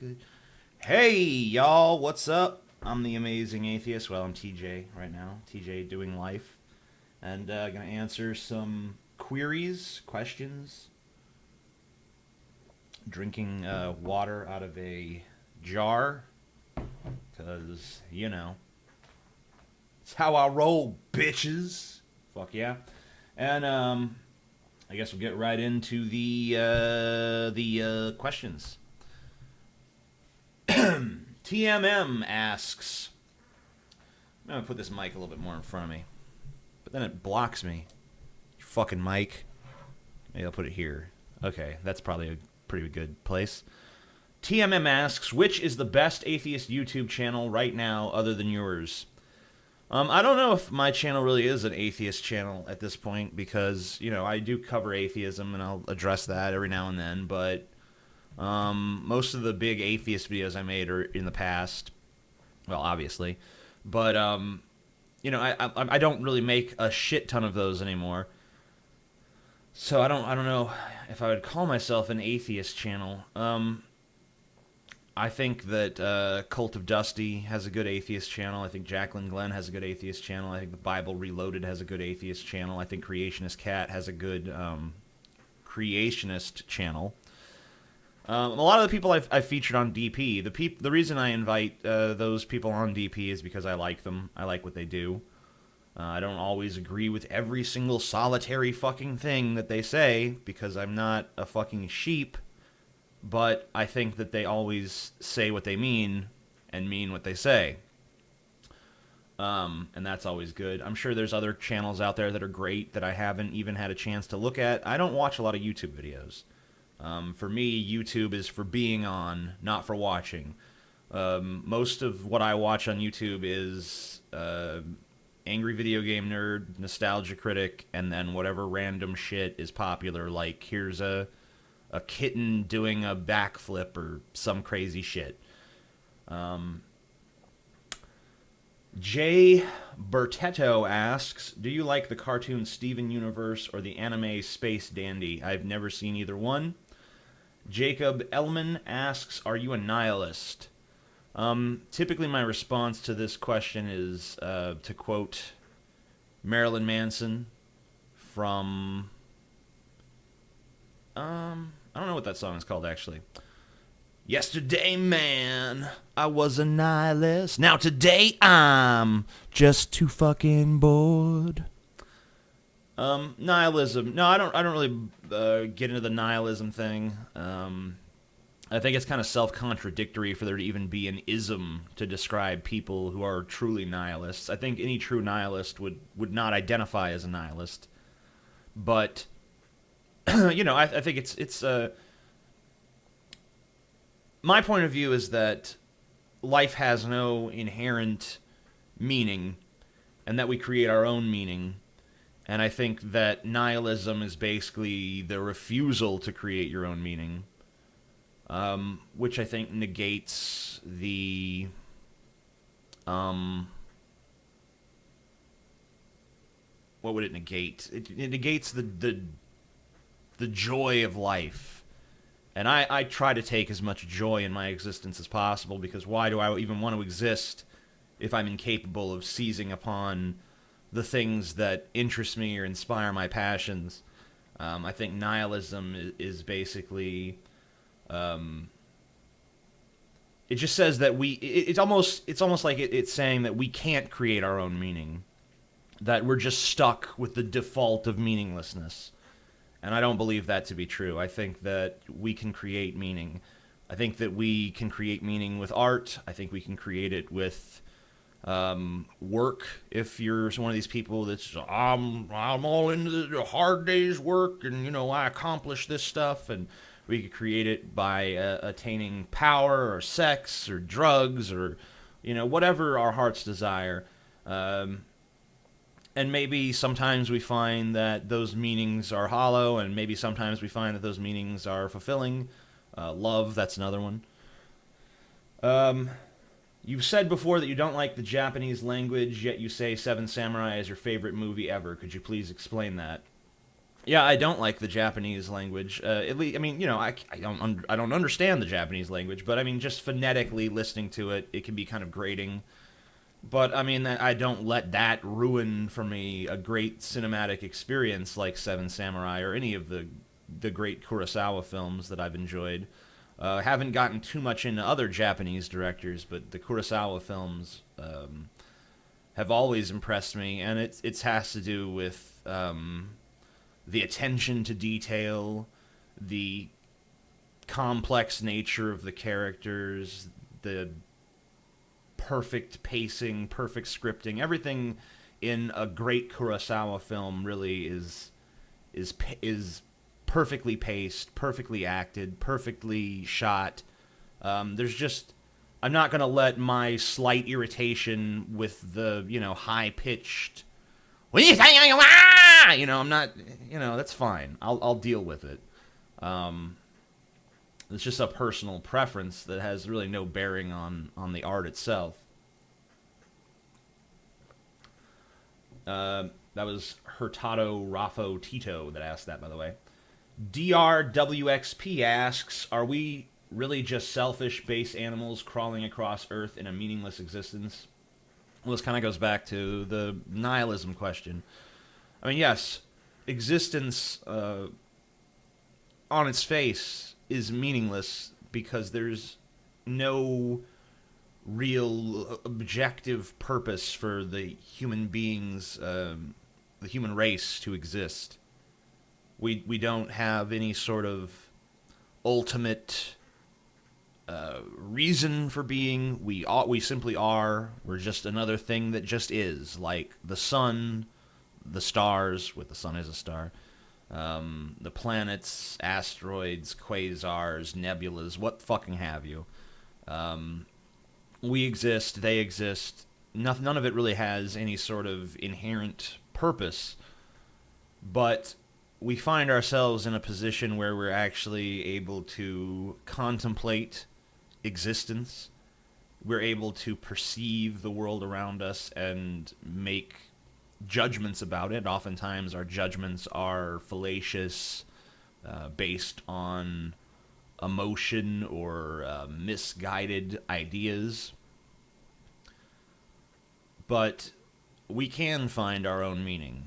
Good. Hey, y'all, what's up? I'm the Amazing Atheist. Well, I'm TJ right now. TJ doing life. And gonna answer some queries, questions. Drinking water out of a jar. Because, it's how I roll, bitches. Fuck yeah. And, I guess we'll get right into the questions. TMM asks, I'm gonna put this mic a little bit more in front of me, but then it blocks me. You fucking mic. Maybe I'll put it here. Okay, that's probably a pretty good place. TMM asks, which is the best atheist YouTube channel right now other than yours? I don't know if my channel really is an atheist channel at this point because, I do cover atheism and I'll address that every now and then, but most of the big atheist videos I made are in the past. Well, obviously. But, I don't really make a shit ton of those anymore. So I don't know if I would call myself an atheist channel. I think that Cult of Dusty has a good atheist channel. I think Jacqueline Glenn has a good atheist channel. I think the Bible Reloaded has a good atheist channel. I think Creationist Cat has a good creationist channel. A lot of the people I've featured on DP, the reason I invite those people on DP is because I like them. I like what they do. I don't always agree with every single solitary fucking thing that they say because I'm not a fucking sheep, but I think that they always say what they mean and mean what they say. And that's always good. I'm sure there's other channels out there that are great that I haven't even had a chance to look at. I don't watch a lot of YouTube videos. For me, YouTube is for being on, not for watching. Most of what I watch on YouTube is Angry Video Game Nerd, Nostalgia Critic, and then whatever random shit is popular, like here's a kitten doing a backflip or some crazy shit. Jay Bertetto asks, do you like the cartoon Steven Universe or the anime Space Dandy? I've never seen either one. Jacob Ellman asks, are you a nihilist? Typically my response to this question is to quote Marilyn Manson from... I don't know what that song is called, actually. Yesterday, man, I was a nihilist. Now today, I'm just too fucking bored. Nihilism. No, I don't really get into the nihilism thing. I think it's kind of self-contradictory for there to even be an ism to describe people who are truly nihilists. I think any true nihilist would not identify as a nihilist. But, I think it's my point of view is that life has no inherent meaning and that we create our own meaning. And I think that nihilism is basically the refusal to create your own meaning, which I think negates the what would it negate? It negates the joy of life. And I try to take as much joy in my existence as possible, because why do I even want to exist if I'm incapable of seizing upon the things that interest me or inspire my passions? I think nihilism is basically... it just says that it's almost like it's saying that we can't create our own meaning, that we're just stuck with the default of meaninglessness. And I don't believe that to be true. I think that we can create meaning. I think that we can create meaning with art. I think we can create it with work. If you're one of these people that's, I'm all into the hard day's work and, I accomplish this stuff, and we could create it by attaining power or sex or drugs or, whatever our hearts desire. And maybe sometimes we find that those meanings are hollow, and maybe sometimes we find that those meanings are fulfilling. Love, that's another one. You've said before that you don't like the Japanese language, yet you say Seven Samurai is your favorite movie ever. Could you please explain that? Yeah, I don't like the Japanese language. At least, I mean, I don't understand the Japanese language, but I mean, just phonetically listening to it, it can be kind of grating. But I mean, I don't let that ruin for me a great cinematic experience like Seven Samurai or any of the great Kurosawa films that I've enjoyed. Haven't gotten too much into other Japanese directors, but the Kurosawa films have always impressed me, and it has to do with the attention to detail, the complex nature of the characters, the perfect pacing, perfect scripting. Everything in a great Kurosawa film really is perfectly paced, perfectly acted, perfectly shot. There's just I'm not gonna let my slight irritation with the high pitched. I'm not. That's fine. I'll deal with it. It's just a personal preference that has really no bearing on the art itself. That was Hurtado Raffo Tito that asked that, by the way. DRWXP asks, are we really just selfish base animals crawling across Earth in a meaningless existence? Well, this kind of goes back to the nihilism question. I mean, yes, existence on its face is meaningless because there's no real objective purpose for the human beings, the human race to exist. We don't have any sort of ultimate reason for being. We simply are. We're just another thing that just is, like the sun, the stars, with the sun as a star, the planets, asteroids, quasars, nebulas, what fucking have you. We exist, they exist. None of it really has any sort of inherent purpose, but we find ourselves in a position where we're actually able to contemplate existence. We're able to perceive the world around us and make judgments about it. Oftentimes our judgments are fallacious, based on emotion or misguided ideas. But we can find our own meaning.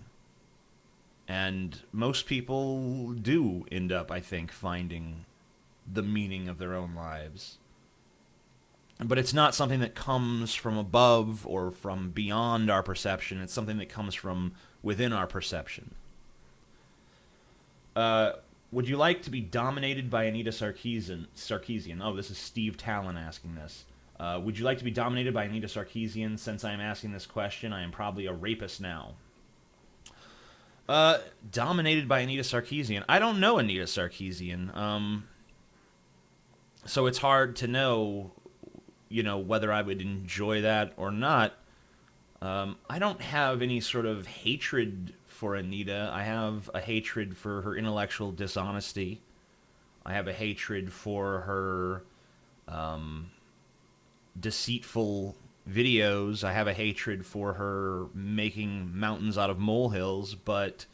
And most people do end up, I think, finding the meaning of their own lives. But it's not something that comes from above or from beyond our perception. It's something that comes from within our perception. Would you like to be dominated by Anita Sarkeesian? Oh, this is Steve Talon asking this. Would you like to be dominated by Anita Sarkeesian? Since I am asking this question, I am probably a rapist now. Dominated by Anita Sarkeesian. I don't know Anita Sarkeesian. So it's hard to know, whether I would enjoy that or not. I don't have any sort of hatred for Anita. I have a hatred for her intellectual dishonesty. I have a hatred for her deceitful videos. I have a hatred for her making mountains out of molehills, but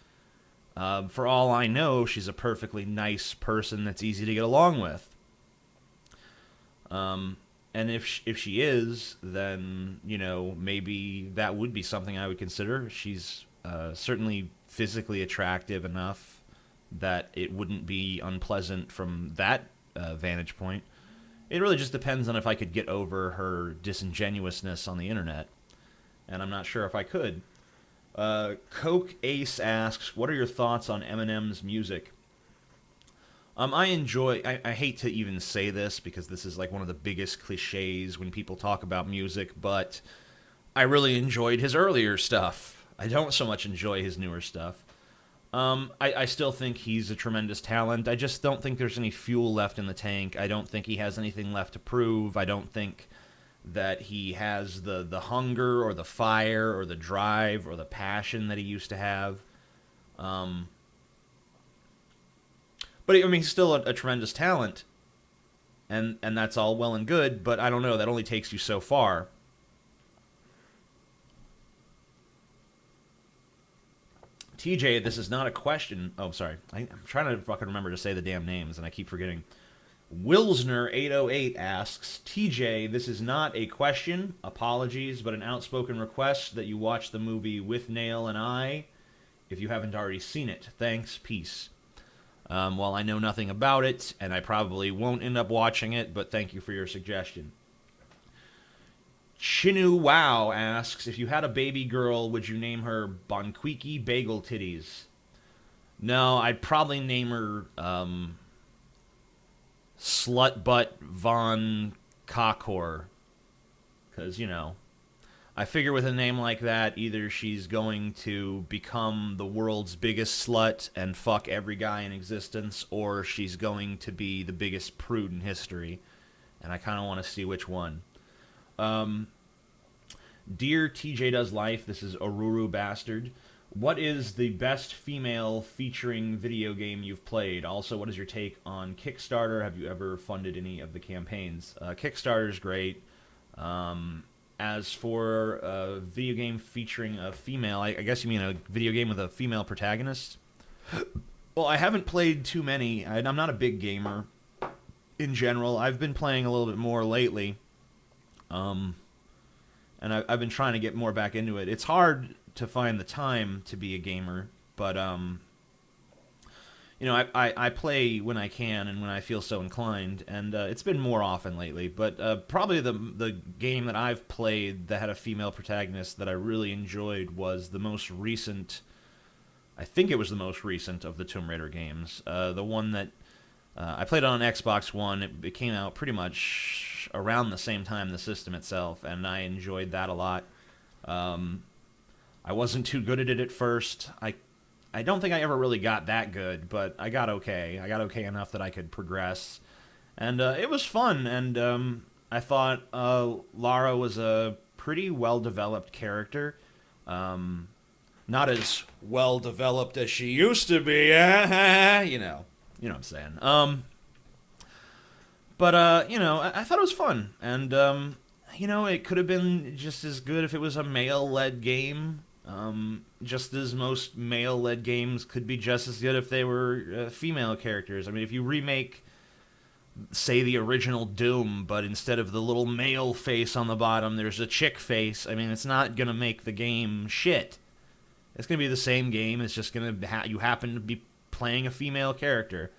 for all I know, she's a perfectly nice person that's easy to get along with. And if she is, then, maybe that would be something I would consider. She's certainly physically attractive enough that it wouldn't be unpleasant from that vantage point. It really just depends on if I could get over her disingenuousness on the internet. And I'm not sure if I could. Coke Ace asks, what are your thoughts on Eminem's music? I hate to even say this because this is like one of the biggest cliches when people talk about music, but I really enjoyed his earlier stuff. I don't so much enjoy his newer stuff. I still think he's a tremendous talent. I just don't think there's any fuel left in the tank. I don't think he has anything left to prove. I don't think that he has the hunger or the fire or the drive or the passion that he used to have. But I mean, he's still a tremendous talent, and that's all well and good, but I don't know, that only takes you so far. TJ, this is not a question. Oh, sorry. I'm trying to fucking remember to say the damn names, and I keep forgetting. Wilsner808 asks, TJ, this is not a question, apologies, but an outspoken request that you watch the movie With Nail and I, if you haven't already seen it. Thanks, peace. Well, I know nothing about it, and I probably won't end up watching it, but thank you for your suggestion. Chinu Wow asks, if you had a baby girl, would you name her Bonquiki Bagel Titties? No, I'd probably name her Slut Butt Von Cockor. Because, I figure with a name like that, either she's going to become the world's biggest slut and fuck every guy in existence, or she's going to be the biggest prude in history. And I kind of want to see which one. Dear TJ Does Life, this is Oruru Bastard. What is the best female featuring video game you've played? Also, what is your take on Kickstarter? Have you ever funded any of the campaigns? Kickstarter's great. As for a video game featuring a female, I guess you mean a video game with a female protagonist? Well, I haven't played too many. I'm not a big gamer in general. I've been playing a little bit more lately. And I've been trying to get more back into it. It's hard to find the time to be a gamer, but I play when I can and when I feel so inclined, and it's been more often lately. But probably the game that I've played that had a female protagonist that I really enjoyed was the most recent. I think it was the most recent of the Tomb Raider games. The one that I played on Xbox One. It came out pretty much around the same time the system itself, and I enjoyed that a lot. I wasn't too good at it at first. I don't think I ever really got that good, but I got okay. I got okay enough that I could progress. And it was fun, and I thought Lara was a pretty well-developed character. Not as well-developed as she used to be, you know what I'm saying. But I thought it was fun, and it could have been just as good if it was a male-led game. Just as most male-led games could be just as good if they were female characters. I mean, if you remake, say, the original Doom, but instead of the little male face on the bottom, there's a chick face, I mean, it's not going to make the game shit. It's going to be the same game, it's just going to you happen to be playing a female character.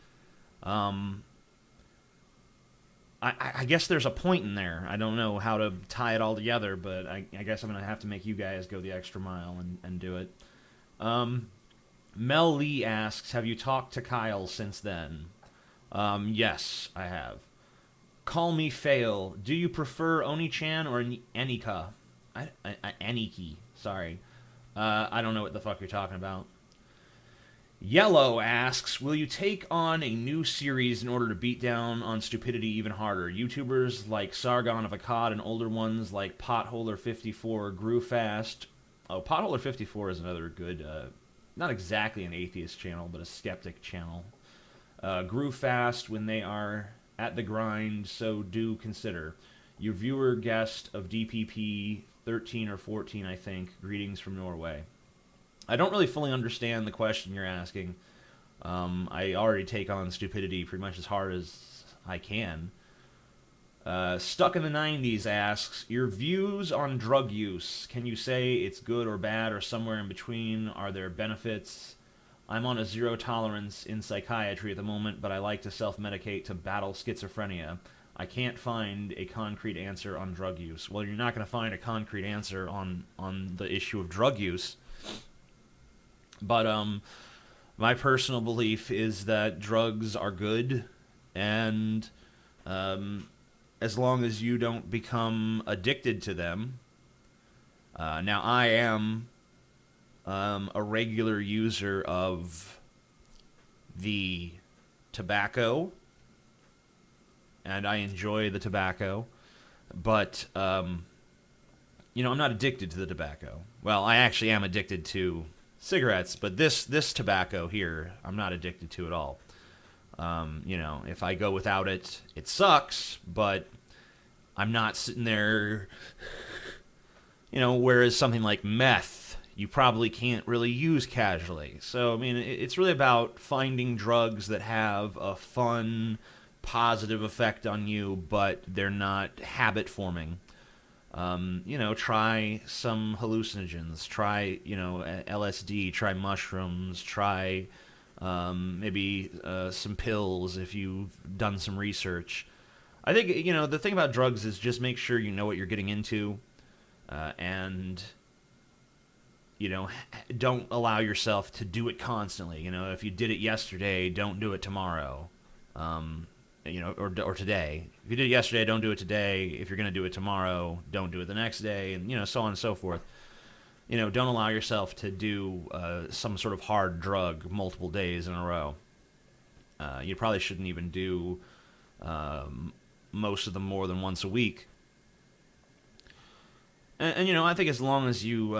I guess there's a point in there. I don't know how to tie it all together, but I guess I'm going to have to make you guys go the extra mile and do it. Mel Lee asks, have you talked to Kyle since then? Yes, I have. Call Me Fail. Do you prefer Oni-chan or Anika? Aniki, sorry. I don't know what the fuck you're talking about. Yellow asks, will you take on a new series in order to beat down on stupidity even harder? YouTubers like Sargon of Akkad and older ones like Potholer54 grew fast. Oh, Potholer54 is another good, not exactly an atheist channel, but a skeptic channel. Grew fast when they are at the grind, so do consider. Your viewer guest of DPP 13 or 14, I think. Greetings from Norway. I don't really fully understand the question you're asking. I already take on stupidity pretty much as hard as I can. Stuck in the 90s asks, your views on drug use. Can you say it's good or bad or somewhere in between? Are there benefits? I'm on a zero tolerance in psychiatry at the moment, but I like to self-medicate to battle schizophrenia. I can't find a concrete answer on drug use. Well, you're not going to find a concrete answer on the issue of drug use. But my personal belief is that drugs are good, and as long as you don't become addicted to them. Now, I am a regular user of the tobacco, and I enjoy the tobacco, but I'm not addicted to the tobacco. Well, I actually am addicted to cigarettes, but this tobacco here, I'm not addicted to at all. If I go without it, it sucks, but I'm not sitting there, whereas something like meth, you probably can't really use casually. So, I mean, it's really about finding drugs that have a fun, positive effect on you, but they're not habit forming. Try some hallucinogens, try, LSD, try mushrooms, try maybe some pills if you've done some research. I think, the thing about drugs is just make sure you know what you're getting into, and don't allow yourself to do it constantly. If you did it yesterday, don't do it tomorrow. Or today. If you did it yesterday, don't do it today. If you're going to do it tomorrow, don't do it the next day, and, so on and so forth. Don't allow yourself to do some sort of hard drug multiple days in a row. You probably shouldn't even do most of them more than once a week. And I think as long as you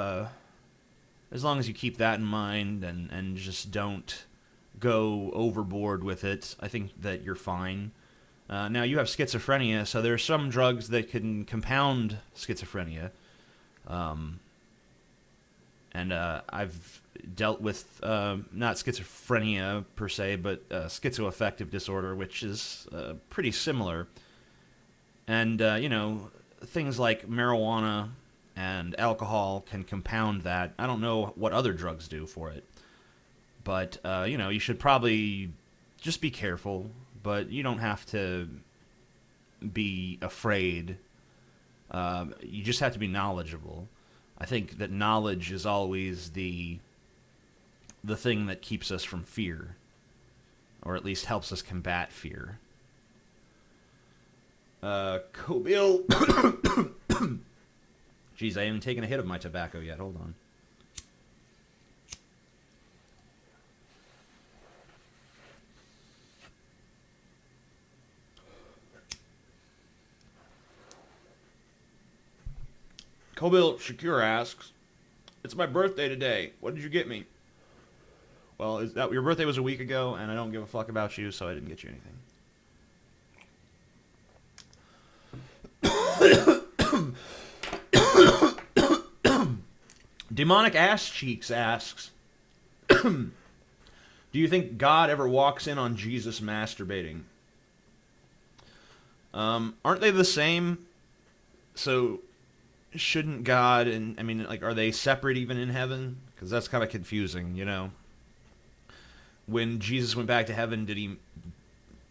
keep that in mind and just don't go overboard with it, I think that you're fine. Now, you have schizophrenia, so there are some drugs that can compound schizophrenia. And I've dealt with not schizophrenia per se, but schizoaffective disorder, which is pretty similar. And, things like marijuana and alcohol can compound that. I don't know what other drugs do for it. But, you should probably just be careful, but you don't have to be afraid. You just have to be knowledgeable. I think that knowledge is always the thing that keeps us from fear, or at least helps us combat fear. Kobil. Jeez, I haven't taken a hit of my tobacco yet. Hold on. Kobil Shakir asks, "It's my birthday today. What did you get me?" Well, your birthday was a week ago, and I don't give a fuck about you, so I didn't get you anything. Demonic Ass Cheeks asks, "Do you think God ever walks in on Jesus masturbating?" Aren't they the same? So shouldn't God are they separate even in heaven? Because that's kind of confusing, When Jesus went back to heaven, did he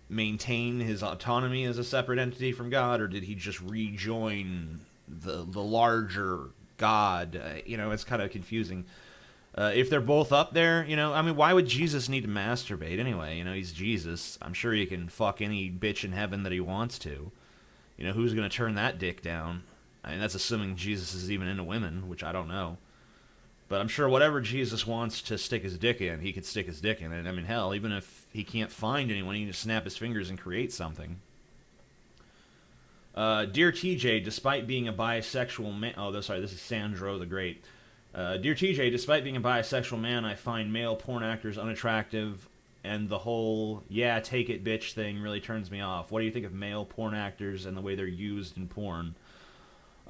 maintain his autonomy as a separate entity from God, or did he just rejoin the larger God? It's kind of confusing. If they're both up there, why would Jesus need to masturbate anyway? He's Jesus. I'm sure he can fuck any bitch in heaven that he wants to. Who's going to turn that dick down? That's assuming Jesus is even into women, which I don't know. But I'm sure whatever Jesus wants to stick his dick in, he could stick his dick in it. Hell, even if he can't find anyone, he can just snap his fingers and create something. Dear TJ, despite being a bisexual man... Oh, sorry, this is Sandro the Great. Dear TJ, despite being a bisexual man, I find male porn actors unattractive, and the whole, yeah, take it, bitch thing really turns me off. What do you think of male porn actors and the way they're used in porn?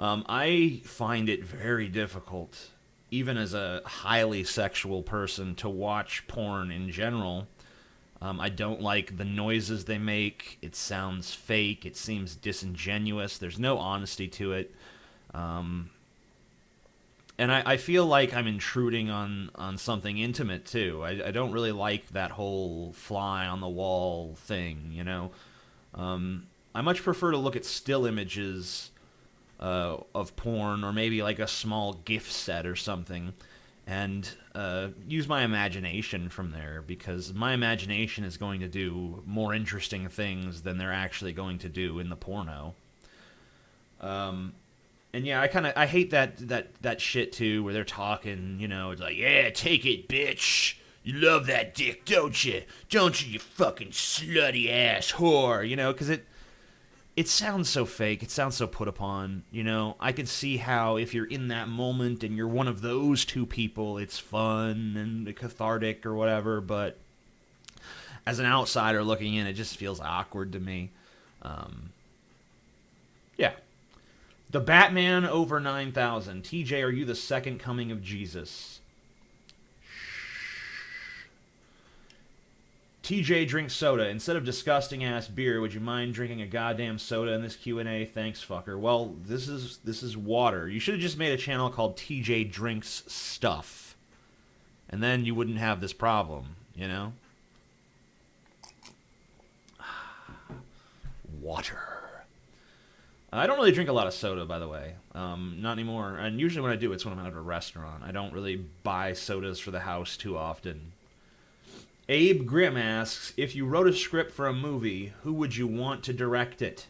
I find it very difficult, even as a highly sexual person, to watch porn in general. I don't like the noises they make. It sounds fake. It seems disingenuous. There's no honesty to it. And I feel like I'm intruding on something intimate, too. I don't really like that whole fly-on-the-wall thing, I much prefer to look at still images of porn, or maybe like a small GIF set or something, and use my imagination from there, because my imagination is going to do more interesting things than they're actually going to do in the porno. And yeah, I hate that shit too, where they're talking, it's like, yeah, take it, bitch. You love that dick, don't you? Don't you, you fucking slutty ass whore, because it sounds so fake. It sounds so put upon, I can see how if you're in that moment and you're one of those two people, it's fun and cathartic or whatever, but as an outsider looking in, it just feels awkward to me. Yeah. The Batman over 9,000. TJ, are you the second coming of Jesus? TJ drinks soda. Instead of disgusting-ass beer, would you mind drinking a goddamn soda in this Q&A? Thanks, fucker. Well, this is water. You should have just made a channel called TJ Drinks Stuff. And then you wouldn't have this problem, you know? Water. I don't really drink a lot of soda, by the way. Not anymore. And usually when I do, it's when I'm out at a restaurant. I don't really buy sodas for the house too often. Abe Grimm asks, if you wrote a script for a movie, who would you want to direct it?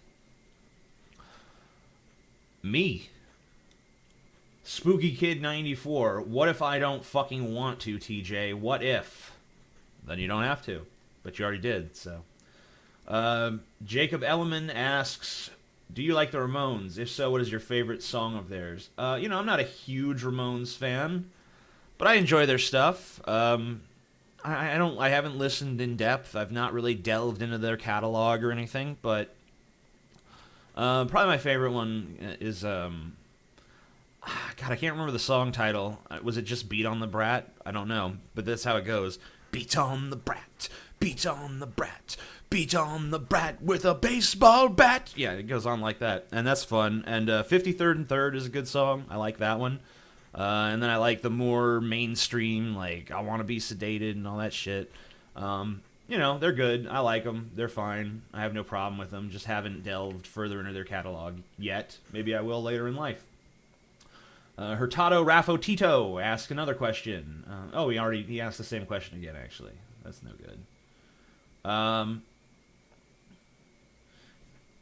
Me. Spooky Kid 94. What if I don't fucking want to, TJ? What if? Then you don't have to. But you already did, so. Jacob Elliman asks, do you like the Ramones? If so, what is your favorite song of theirs? I'm not a huge Ramones fan, but I enjoy their stuff. I haven't listened in depth. I've not really delved into their catalog or anything, but probably my favorite one is God, I can't remember the song title. Was it just Beat on the Brat? I don't know, but that's how it goes. Beat on the brat, beat on the brat, beat on the brat with a baseball bat. Yeah, it goes on like that, and that's fun. And 53rd and 3rd is a good song. I like that one. And then I like the more mainstream, like I Want to Be Sedated and all that shit. They're good. I like them. They're fine. I have no problem with them. Just haven't delved further into their catalog yet. Maybe I will later in life. Hurtado Raffo Tito asked another question. He asked the same question again, actually. That's no good.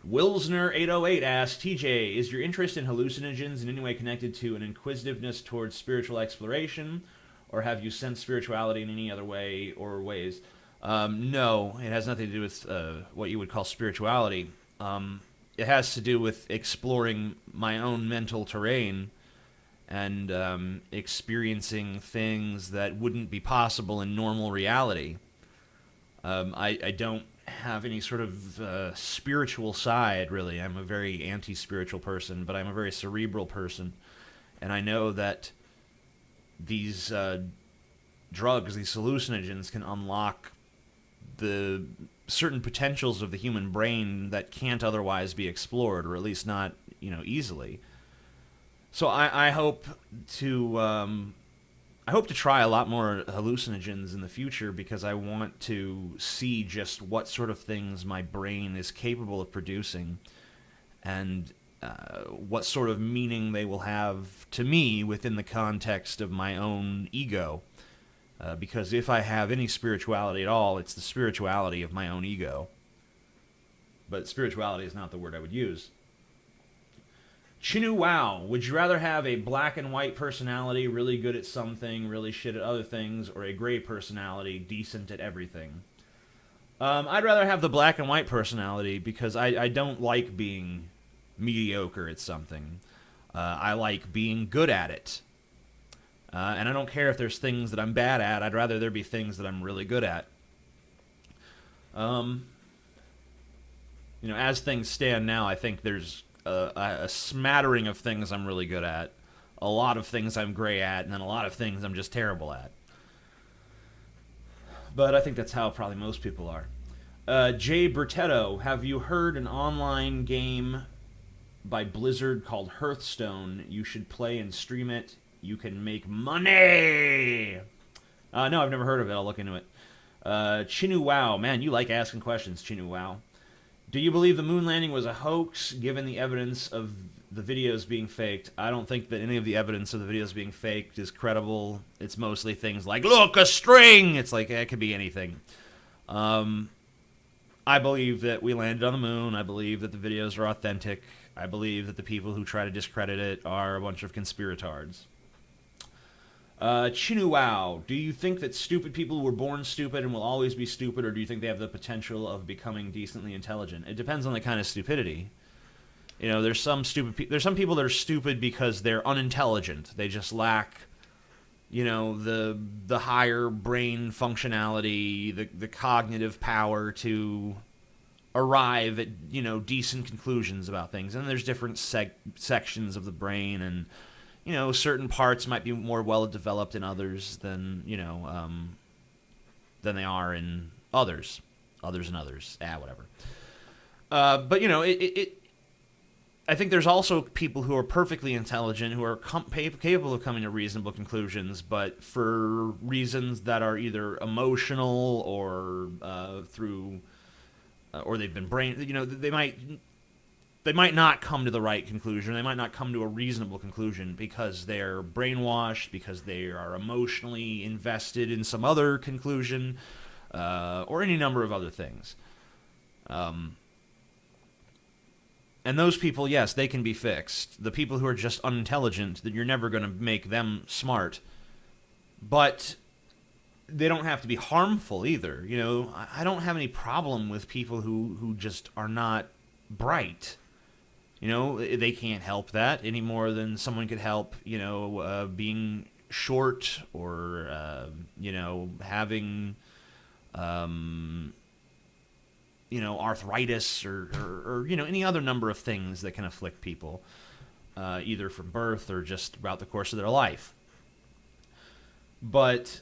Wilsner808 asks, TJ, is your interest in hallucinogens in any way connected to an inquisitiveness towards spiritual exploration, or have you sensed spirituality in any other way or ways? No, it has nothing to do with what you would call spirituality. It has to do with exploring my own mental terrain and experiencing things that wouldn't be possible in normal reality. I don't have any sort of spiritual side, really. I'm a very anti-spiritual person, but I'm a very cerebral person. And I know that these drugs, these hallucinogens, can unlock the certain potentials of the human brain that can't otherwise be explored, or at least not, easily. So I hope to try a lot more hallucinogens in the future, because I want to see just what sort of things my brain is capable of producing, and what sort of meaning they will have to me within the context of my own ego. Because if I have any spirituality at all, it's the spirituality of my own ego. But spirituality is not the word I would use. Chinu Wow, would you rather have a black and white personality, really good at something, really shit at other things, or a gray personality, decent at everything? I'd rather have the black and white personality, because I don't like being mediocre at something. I like being good at it. And I don't care if there's things that I'm bad at. I'd rather there be things that I'm really good at. As things stand now, I think there's a smattering of things I'm really good at, a lot of things I'm gray at, and then a lot of things I'm just terrible at. But I think that's how probably most people are. Jay Bertetto, have you heard an online game by Blizzard called Hearthstone? You should play and stream it. You can make money! No, I've never heard of it. I'll look into it. Chinu Wow. Man, you like asking questions, Chinu Wow. Do you believe the moon landing was a hoax, given the evidence of the videos being faked? I don't think that any of the evidence of the videos being faked is credible. It's mostly things like, look, a string! It's like, it could be anything. I believe that we landed on the moon. I believe that the videos are authentic. I believe that the people who try to discredit it are a bunch of conspiratards. Chinu Wow, do you think that stupid people were born stupid and will always be stupid, or do you think they have the potential of becoming decently intelligent? It depends on the kind of stupidity. There's some people that are stupid because they're unintelligent. They just lack, the higher brain functionality, the cognitive power to arrive at, decent conclusions about things. And there's different sections of the brain, and, certain parts might be more well developed in others than they are in others. Others and others. Whatever. But, I think there's also people who are perfectly intelligent, who are capable of coming to reasonable conclusions, but for reasons that are either emotional or through, or they've been they might not come to the right conclusion. They might not come to a reasonable conclusion because they're brainwashed, because they are emotionally invested in some other conclusion, or any number of other things. And those people, yes, they can be fixed. The people who are just unintelligent, that you're never going to make them smart. But they don't have to be harmful either. I don't have any problem with people who just are not bright. They can't help that any more than someone could help, being short or, having, arthritis or any other number of things that can afflict people, either from birth or just throughout the course of their life. But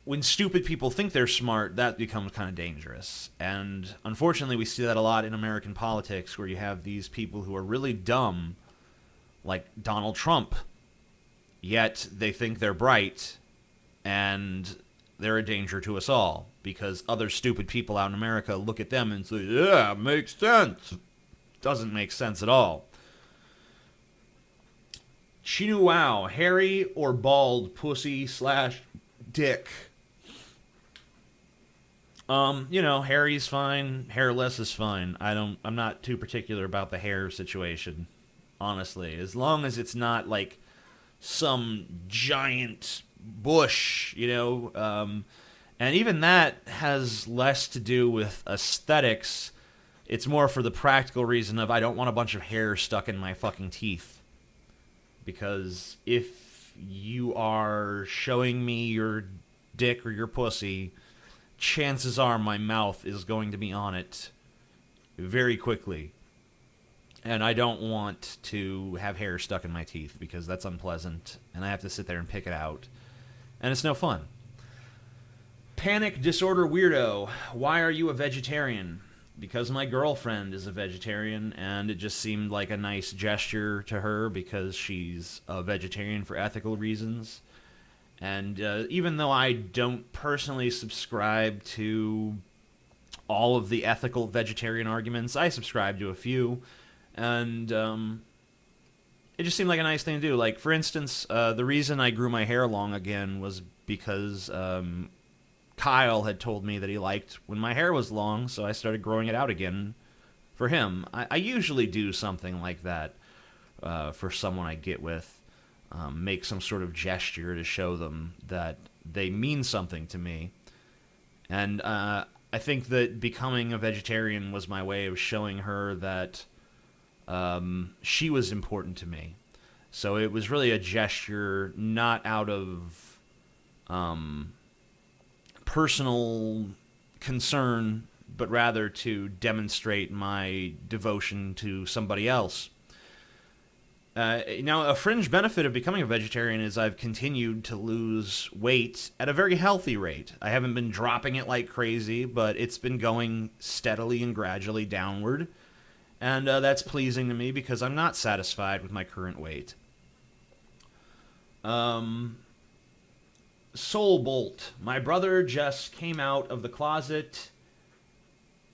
when stupid people think they're smart, that becomes kind of dangerous. And unfortunately, we see that a lot in American politics, where you have these people who are really dumb, like Donald Trump, yet they think they're bright, and they're a danger to us all, because other stupid people out in America look at them and say, yeah, makes sense. Doesn't make sense at all. Chinu Wow, hairy or bald pussy / dick? Hairy's fine, hairless is fine. I'm not too particular about the hair situation, honestly. As long as it's not like some giant bush, and even that has less to do with aesthetics. It's more for the practical reason of I don't want a bunch of hair stuck in my fucking teeth. Because if you are showing me your dick or your pussy, chances are my mouth is going to be on it very quickly. And I don't want to have hair stuck in my teeth because that's unpleasant, and I have to sit there and pick it out. And it's no fun. Panic disorder weirdo. Why are you a vegetarian? Because my girlfriend is a vegetarian, and it just seemed like a nice gesture to her because she's a vegetarian for ethical reasons. And even though I don't personally subscribe to all of the ethical vegetarian arguments, I subscribe to a few. And it just seemed like a nice thing to do. Like, for instance, the reason I grew my hair long again was because Kyle had told me that he liked when my hair was long, so I started growing it out again for him. I usually do something like that for someone I get with. Make some sort of gesture to show them that they mean something to me. And I think that becoming a vegetarian was my way of showing her that she was important to me. So it was really a gesture not out of personal concern, but rather to demonstrate my devotion to somebody else. Now, a fringe benefit of becoming a vegetarian is I've continued to lose weight at a very healthy rate. I haven't been dropping it like crazy, but it's been going steadily and gradually downward. And that's pleasing to me because I'm not satisfied with my current weight. Soul Bolt. My brother just came out of the closet,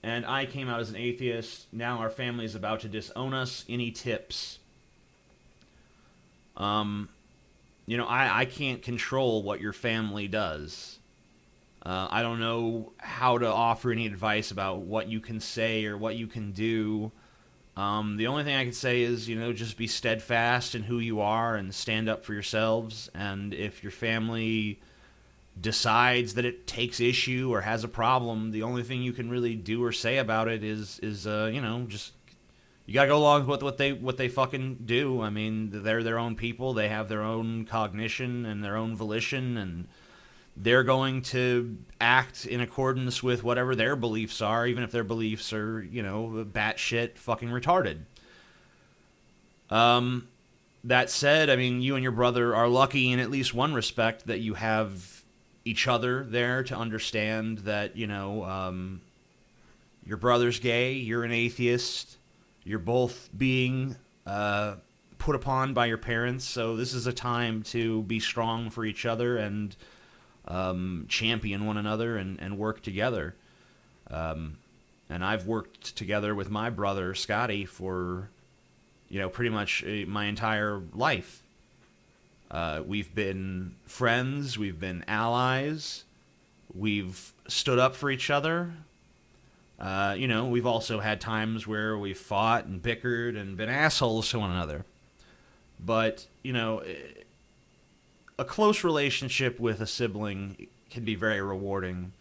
and I came out as an atheist. Now our family is about to disown us. Any tips? I can't control what your family does. I don't know how to offer any advice about what you can say or what you can do. The only thing I can say is, just be steadfast in who you are and stand up for yourselves. And if your family decides that it takes issue or has a problem, the only thing you can really do or say about it is just you gotta go along with what they fucking do. I mean, they're their own people. They have their own cognition and their own volition, and they're going to act in accordance with whatever their beliefs are, even if their beliefs are, batshit fucking retarded. That said, I mean, you and your brother are lucky in at least one respect that you have each other there to understand that, your brother's gay, you're an atheist, you're both being put upon by your parents, so this is a time to be strong for each other and champion one another and work together. And I've worked together with my brother, Scotty, for, pretty much my entire life. We've been friends, we've been allies, we've stood up for each other. We've also had times where we've fought and bickered and been assholes to one another. But, a close relationship with a sibling can be very rewarding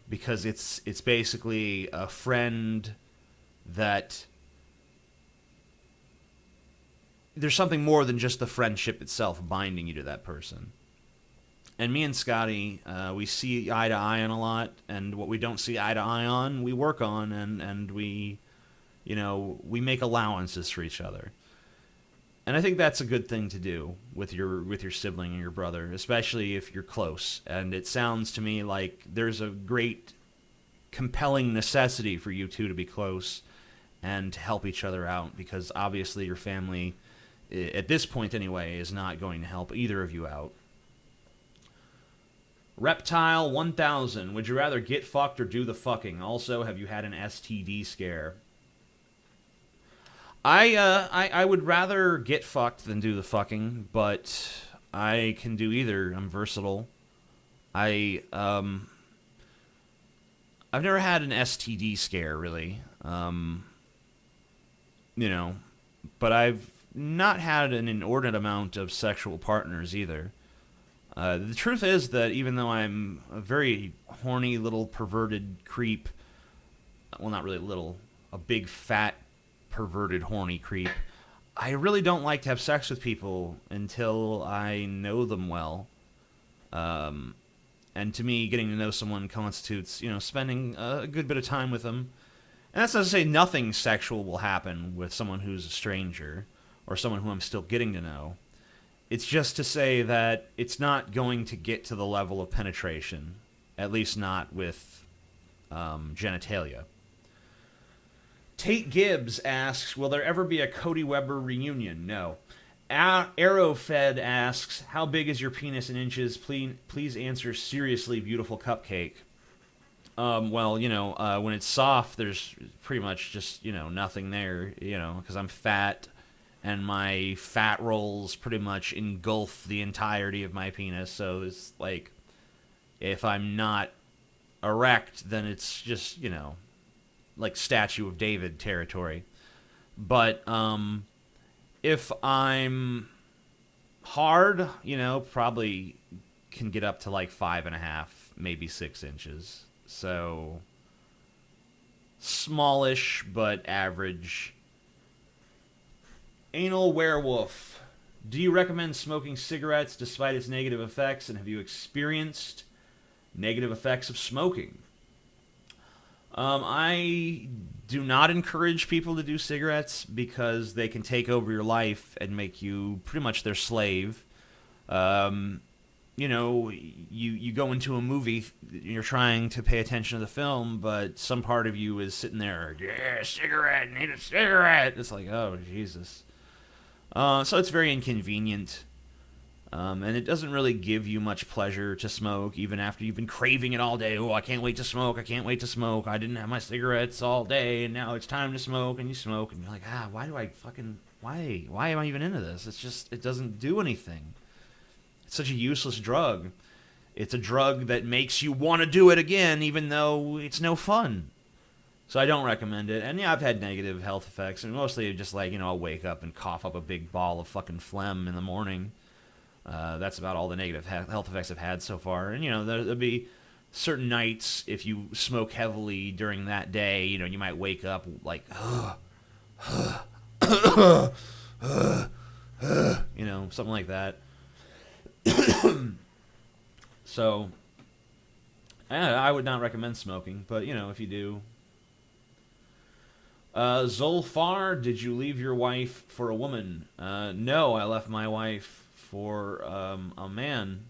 because it's basically a friend that there's something more than just the friendship itself binding you to that person. And me and Scotty, we see eye to eye on a lot, and what we don't see eye to eye on, we work on, and we make allowances for each other. And I think that's a good thing to do with your sibling and your brother, especially if you're close. And it sounds to me like there's a great, compelling necessity for you two to be close and to help each other out, because obviously your family, at this point anyway, is not going to help either of you out. Reptile 1000, would you rather get fucked or do the fucking? Also, have you had an STD scare? I would rather get fucked than do the fucking, but I can do either. I'm versatile. I've never had an STD scare, really. But I've not had an inordinate amount of sexual partners either. The truth is that even though I'm a very horny little perverted creep, well, not really little, a big fat perverted horny creep, I really don't like to have sex with people until I know them well. And to me, getting to know someone constitutes, spending a good bit of time with them. And that's not to say nothing sexual will happen with someone who's a stranger or someone who I'm still getting to know. It's just to say that it's not going to get to the level of penetration, at least not with genitalia. Tate Gibbs asks, will there ever be a Cody Weber reunion? No. Arrowfed asks, how big is your penis in inches? Please answer seriously, beautiful cupcake. When it's soft, there's pretty much just, nothing there, because I'm fat, and my fat rolls pretty much engulf the entirety of my penis, so it's like, if I'm not erect, then it's just, like Statue of David territory. But if I'm hard, probably can get up to like 5.5, maybe 6 inches. So smallish, but average. Anal Werewolf. Do you recommend smoking cigarettes despite its negative effects, and have you experienced negative effects of smoking? I do not encourage people to do cigarettes because they can take over your life and make you pretty much their slave. You go into a movie, you're trying to pay attention to the film, but some part of you is sitting there, yeah, cigarette, need a cigarette. It's like, oh, Jesus. So it's very inconvenient. And it doesn't really give you much pleasure to smoke, even after you've been craving it all day. Oh, I can't wait to smoke. I can't wait to smoke. I didn't have my cigarettes all day, and now it's time to smoke. And you smoke, and you're like, why am I even into this? It's just, it doesn't do anything. It's such a useless drug. It's a drug that makes you want to do it again, even though it's no fun. So I don't recommend it. And yeah, I've had negative health effects, and mostly just like, I'll wake up and cough up a big ball of fucking phlegm in the morning. That's about all the negative health effects I've had so far. And, there'll be certain nights, if you smoke heavily during that day, you might wake up like, something like that. So, I would not recommend smoking, but, if you do. Zolfar, did you leave your wife for a woman? No, I left my wife for a man,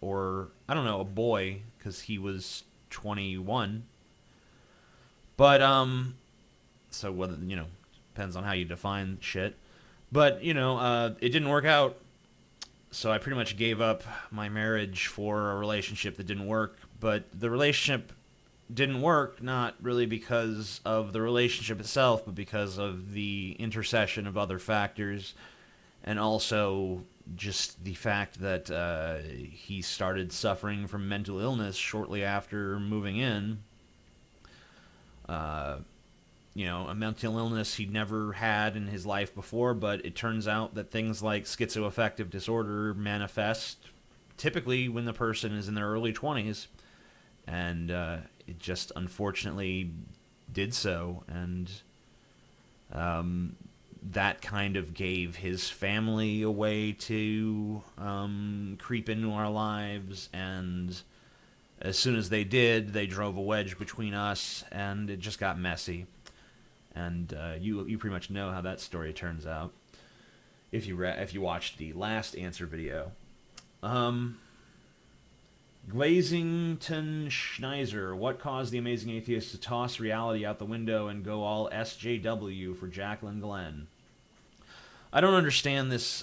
or, I don't know, a boy, because he was 21. But, so whether, depends on how you define shit. But, it didn't work out. So I pretty much gave up my marriage for a relationship that didn't work. But the relationship didn't work, not really because of the relationship itself, but because of the intercession of other factors, and also just the fact that he started suffering from mental illness shortly after moving in. A mental illness he'd never had in his life before, but it turns out that things like schizoaffective disorder manifest typically when the person is in their early 20s, and it just unfortunately did so, and that kind of gave his family a way to creep into our lives, and as soon as they did, they drove a wedge between us, and it just got messy. And you pretty much know how that story turns out if you watched the last answer video. Glazington Schneiser, what caused the Amazing Atheist to toss reality out the window and go all SJW for Jacqueline Glenn? I don't understand this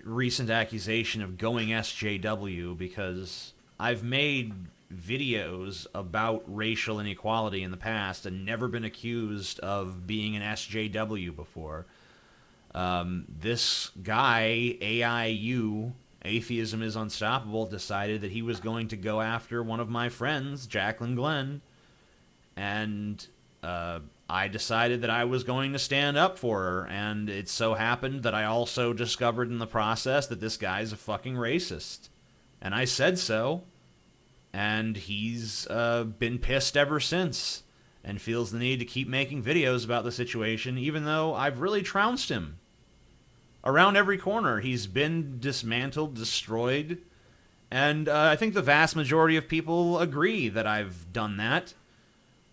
recent accusation of going SJW, because I've made videos about racial inequality in the past and never been accused of being an SJW before. This guy, AIU, Atheism is Unstoppable, decided that he was going to go after one of my friends, Jacqueline Glenn, and I decided that I was going to stand up for her, and it so happened that I also discovered in the process that this guy's a fucking racist. And I said so. And he's been pissed ever since, and feels the need to keep making videos about the situation, even though I've really trounced him. Around every corner, he's been dismantled, destroyed, and I think the vast majority of people agree that I've done that.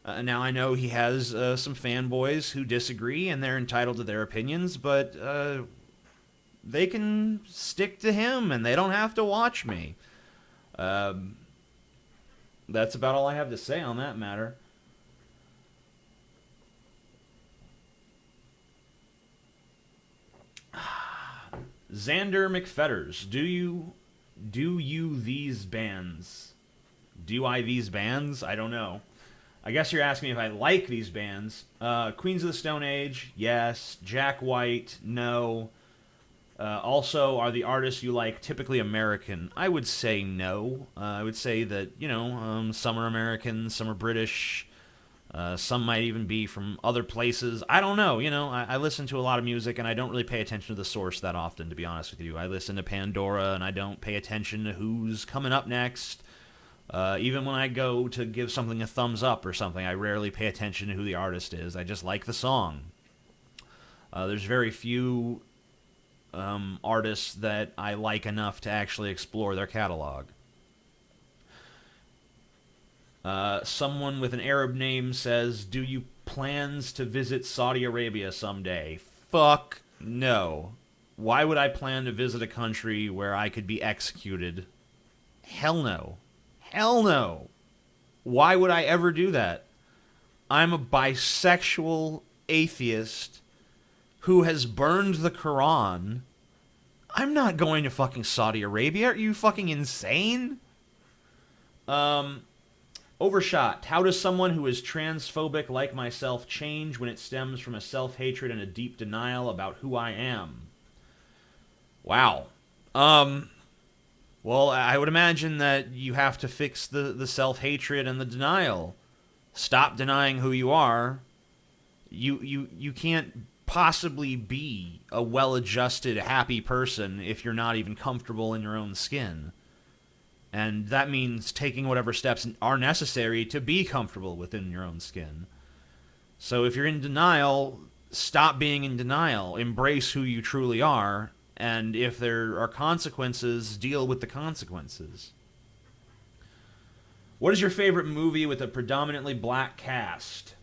Now, I know he has some fanboys who disagree, and they're entitled to their opinions, but they can stick to him, and they don't have to watch me. That's about all I have to say on that matter. Xander McFetters, do you these bands? Do I these bands? I don't know. I guess you're asking me if I like these bands. Queens of the Stone Age, yes. Jack White, no. Also, are the artists you like typically American? I would say no. I would say that, some are American, some are British, some might even be from other places. I don't know. I listen to a lot of music, and I don't really pay attention to the source that often, to be honest with you. I listen to Pandora, and I don't pay attention to who's coming up next. Even when I go to give something a thumbs up or something, I rarely pay attention to who the artist is. I just like the song. There's very few artists that I like enough to actually explore their catalog. Someone with an Arab name says, do you plans to visit Saudi Arabia someday? Fuck no. Why would I plan to visit a country where I could be executed? Hell no. Hell no. Why would I ever do that? I'm a bisexual atheist who has burned the Quran. I'm not going to fucking Saudi Arabia. Are you fucking insane? Overshot. How does someone who is transphobic like myself change when it stems from a self-hatred and a deep denial about who I am? Wow. Well, I would imagine that you have to fix the self-hatred and the denial. Stop denying who you are. You can't possibly be a well-adjusted, happy person if you're not even comfortable in your own skin. And that means taking whatever steps are necessary to be comfortable within your own skin. So if you're in denial, stop being in denial. Embrace who you truly are. And if there are consequences, deal with the consequences. What is your favorite movie with a predominantly black cast?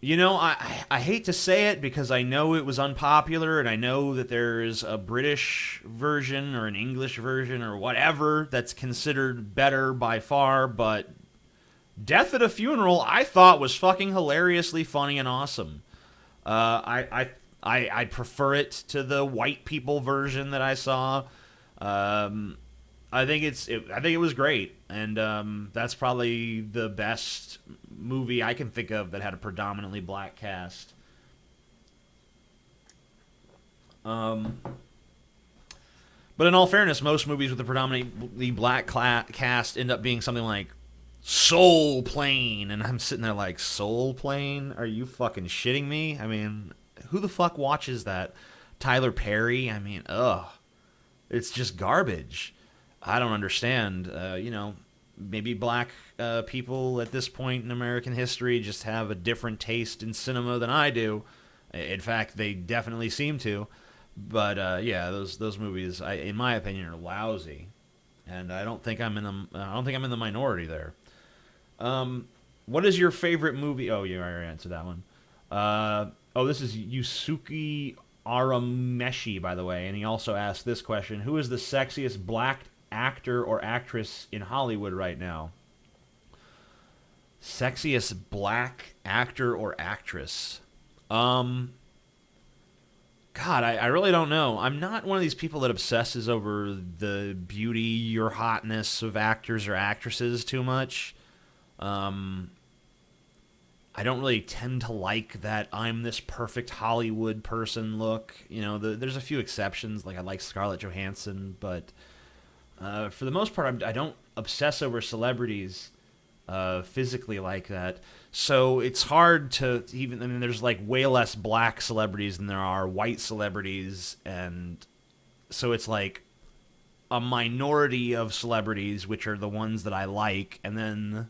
You know, I hate to say it because I know it was unpopular, and I know that there's a British version or an English version or whatever that's considered better by far, but Death at a Funeral I thought was fucking hilariously funny and awesome. I prefer it to the white people version that I saw. I think it was great, and that's probably the best movie I can think of that had a predominantly black cast. But in all fairness, most movies with a predominantly black cast end up being something like Soul Plane, and I'm sitting there like, Soul Plane? Are you fucking shitting me? I mean, who the fuck watches that? Tyler Perry? I mean, ugh. It's just garbage. I don't understand. You know, maybe black people at this point in American history just have a different taste in cinema than I do. In fact, they definitely seem to. But yeah, those movies, in my opinion, are lousy, and I don't think I'm in the minority there. What is your favorite movie? Oh, you already answered that one. This is Yusuke Arameshi, by the way, and he also asked this question: who is the sexiest black actor or actress in Hollywood right now? Sexiest black actor or actress? God, I really don't know. I'm not one of these people that obsesses over the beauty or hotness of actors or actresses too much. I don't really tend to like that I'm this perfect Hollywood person look. You know, there's a few exceptions. Like I like Scarlett Johansson, but for the most part, I don't obsess over celebrities physically like that. So it's hard to even. I mean, there's like way less black celebrities than there are white celebrities, and so it's like a minority of celebrities, which are the ones that I like, and then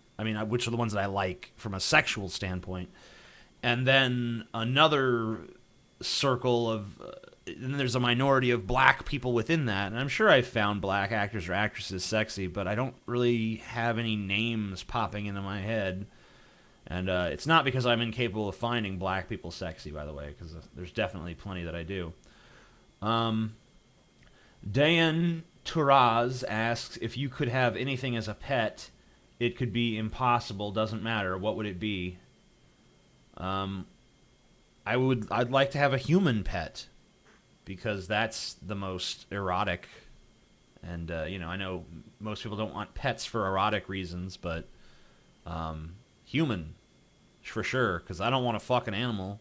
which are the ones that I like from a sexual standpoint, and then another circle of. And there's a minority of black people within that, and I'm sure I've found black actors or actresses sexy, but I don't really have any names popping into my head. And it's not because I'm incapable of finding black people sexy, by the way, because there's definitely plenty that I do. Dan Turaz asks, if you could have anything as a pet, it could be impossible, doesn't matter, what would it be? I'd like to have a human pet, because that's the most erotic. And, I know most people don't want pets for erotic reasons, but human, for sure, because I don't want to fuck an animal.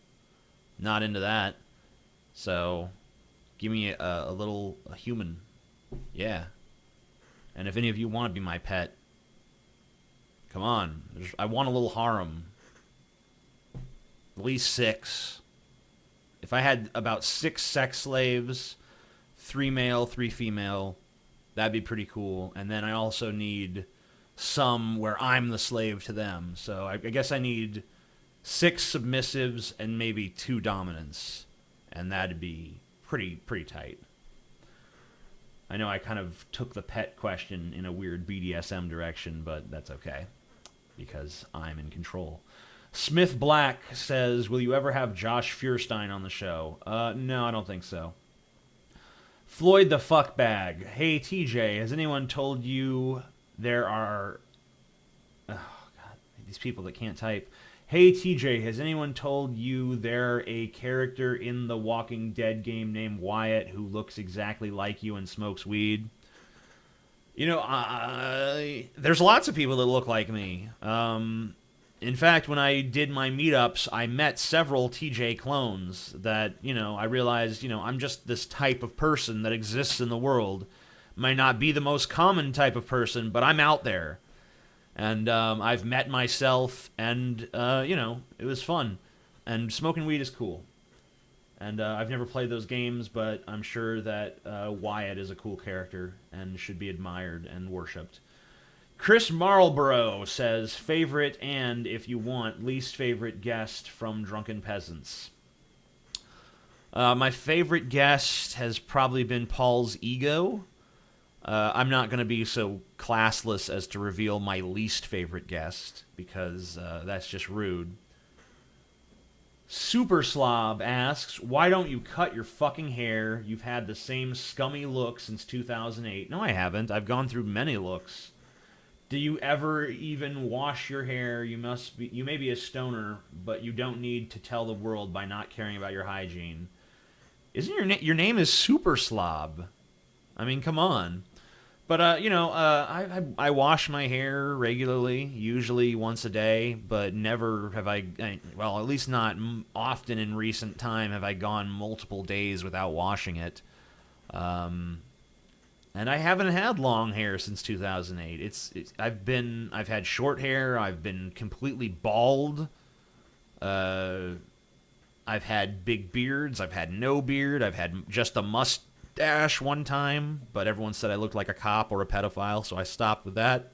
Not into that. So, give me a human. Yeah. And if any of you want to be my pet, come on. I want a little harem. At least 6. If I had about 6 sex slaves, 3 male, 3 female, that'd be pretty cool. And then I also need some where I'm the slave to them. So I guess I need 6 submissives and maybe 2 dominants. And that'd be pretty tight. I know I kind of took the pet question in a weird BDSM direction, but that's okay, because I'm in control. Smith Black says, will you ever have Josh Feuerstein on the show? No, I don't think so. Floyd the Fuckbag. Hey, TJ, has anyone told you there are... Oh, God, these people that can't type. Hey, TJ, has anyone told you there's a character in the Walking Dead game named Wyatt who looks exactly like you and smokes weed? You know, there's lots of people that look like me. In fact, when I did my meetups, I met several TJ clones that, I realized, I'm just this type of person that exists in the world. Might not be the most common type of person, but I'm out there. And I've met myself, and, it was fun. And smoking weed is cool. And I've never played those games, but I'm sure that Wyatt is a cool character and should be admired and worshipped. Chris Marlborough says, favorite and, if you want, least favorite guest from Drunken Peasants. My favorite guest has probably been Paul's ego. I'm not going to be so classless as to reveal my least favorite guest, because that's just rude. Super Slob asks, why don't you cut your fucking hair? You've had the same scummy look since 2008. No, I haven't. I've gone through many looks. Do you ever even wash your hair? You may be a stoner, but you don't need to tell the world by not caring about your hygiene. Isn't your name is Super Slob? I mean, come on. But I wash my hair regularly, usually once a day, but never have well, at least not often in recent time have I gone multiple days without washing it. And I haven't had long hair since 2008. I've had short hair. I've been completely bald. I've had big beards. I've had no beard. I've had just a mustache one time, but everyone said I looked like a cop or a pedophile, so I stopped with that.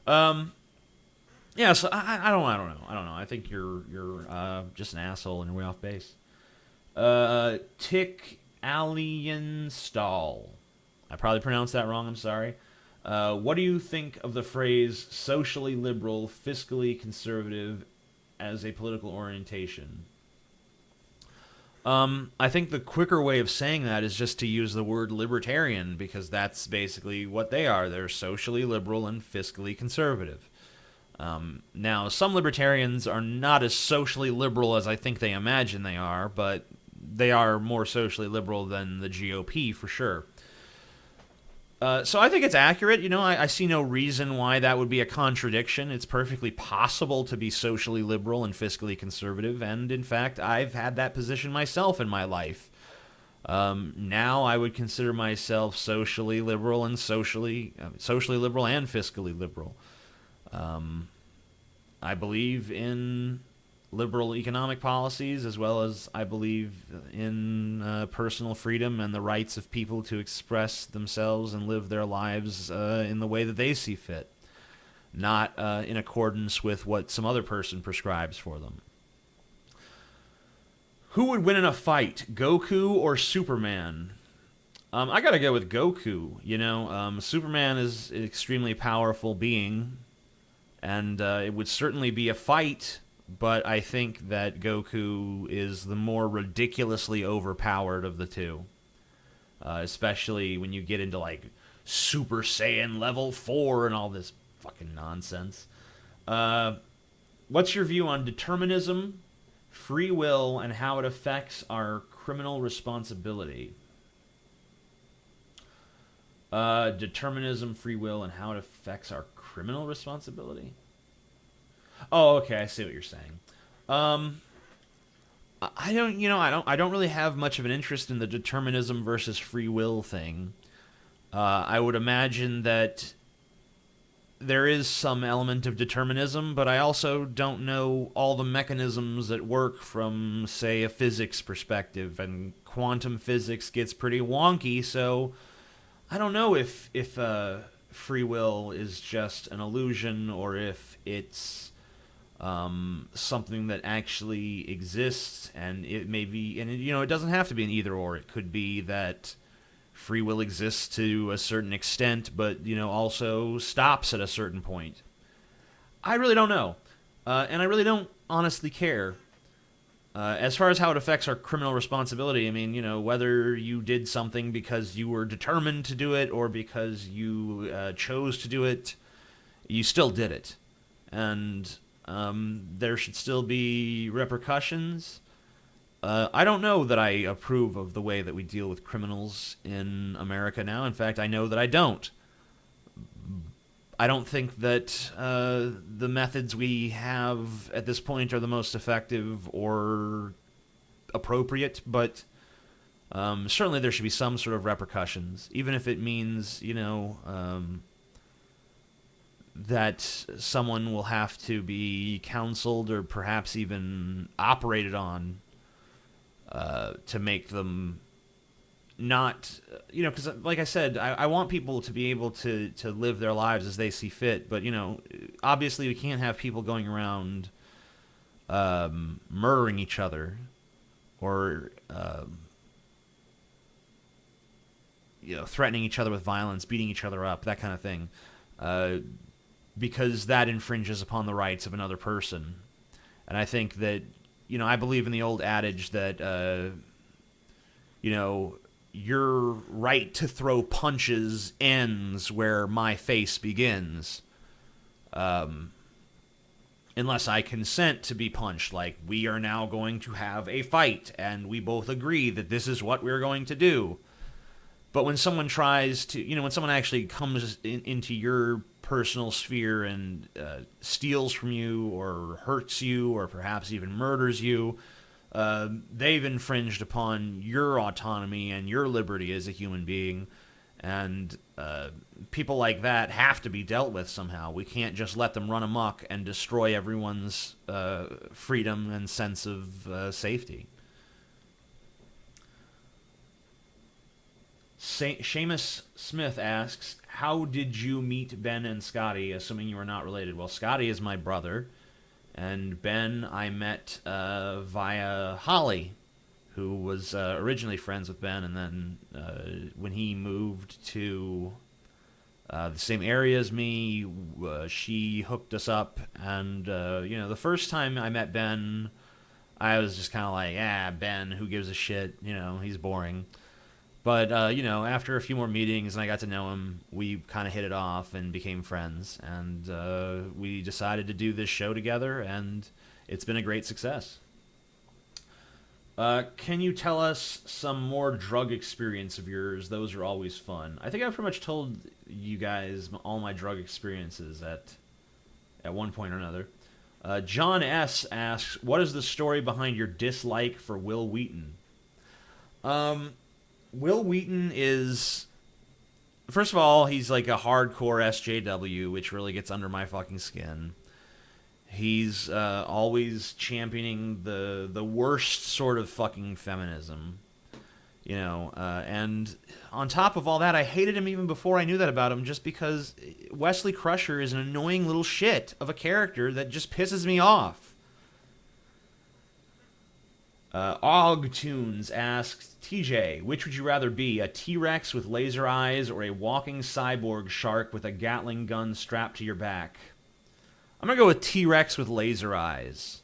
Yeah, so I don't know. I think you're just an asshole and you're way off base. Tick Alien Stall. I probably pronounced that wrong. I'm sorry. What do you think of the phrase socially liberal, fiscally conservative as a political orientation? I think the quicker way of saying that is just to use the word libertarian, because that's basically what they are. They're socially liberal and fiscally conservative. Now, some libertarians are not as socially liberal as I think they imagine they are, but they are more socially liberal than the GOP for sure. So I think it's accurate. I see no reason why that would be a contradiction. It's perfectly possible to be socially liberal and fiscally conservative, and in fact, I've had that position myself in my life. Now I would consider myself socially liberal and socially liberal and fiscally liberal. I believe in liberal economic policies, as well as I believe in personal freedom and the rights of people to express themselves and live their lives in the way that they see fit, not in accordance with what some other person prescribes for them. Who would win in a fight, Goku or Superman? I gotta go with Goku. Superman is an extremely powerful being, and it would certainly be a fight. But I think that Goku is the more ridiculously overpowered of the two. Especially when you get into, like, Super Saiyan Level 4 and all this fucking nonsense. What's your view on determinism, free will, and how it affects our criminal responsibility? Determinism, free will, and how it affects our criminal responsibility? Oh, okay, I see what you're saying. I don't really have much of an interest in the determinism versus free will thing. I would imagine that there is some element of determinism, but I also don't know all the mechanisms that work from, say, a physics perspective, and quantum physics gets pretty wonky, so I don't know if free will is just an illusion or if it's something that actually exists, and it may be, and it doesn't have to be an either or. It could be that free will exists to a certain extent, but also stops at a certain point. I really don't know, and I really don't honestly care. As far as how it affects our criminal responsibility, I mean, whether you did something because you were determined to do it or because you chose to do it, you still did it, and there should still be repercussions. I don't know that I approve of the way that we deal with criminals in America now. In fact, I know that I don't. I don't think that the methods we have at this point are the most effective or appropriate, but certainly there should be some sort of repercussions, even if it means, that someone will have to be counseled or perhaps even operated on to make them not, because like I said, I want people to be able to live their lives as they see fit, but, obviously we can't have people going around murdering each other or, threatening each other with violence, beating each other up, that kind of thing, because that infringes upon the rights of another person. And I think that, I believe in the old adage that, your right to throw punches ends where my face begins. Unless I consent to be punched, like, we are now going to have a fight, and we both agree that this is what we're going to do. But when someone tries to, when someone actually comes into your personal sphere and steals from you or hurts you or perhaps even murders you, they've infringed upon your autonomy and your liberty as a human being. And people like that have to be dealt with somehow. We can't just let them run amok and destroy everyone's freedom and sense of safety. Seamus Smith asks, how did you meet Ben and Scotty, assuming you are not related? Well, Scotty is my brother, and Ben I met via Holly, who was originally friends with Ben, and then when he moved to the same area as me, she hooked us up, and, the first time I met Ben, I was just kind of like, Ben, who gives a shit, he's boring. But, after a few more meetings and I got to know him, we kind of hit it off and became friends, and we decided to do this show together, and it's been a great success. Can you tell us some more drug experience of yours? Those are always fun. I think I've pretty much told you guys all my drug experiences at one point or another. John S. asks, what is the story behind your dislike for Will Wheaton? Will Wheaton is... First of all, he's like a hardcore SJW, which really gets under my fucking skin. He's always championing the worst sort of fucking feminism, and on top of all that, I hated him even before I knew that about him, just because Wesley Crusher is an annoying little shit of a character that just pisses me off. Ogtunes asks, TJ, which would you rather be, a T-Rex with laser eyes or a walking cyborg shark with a Gatling gun strapped to your back? I'm going to go with T-Rex with laser eyes.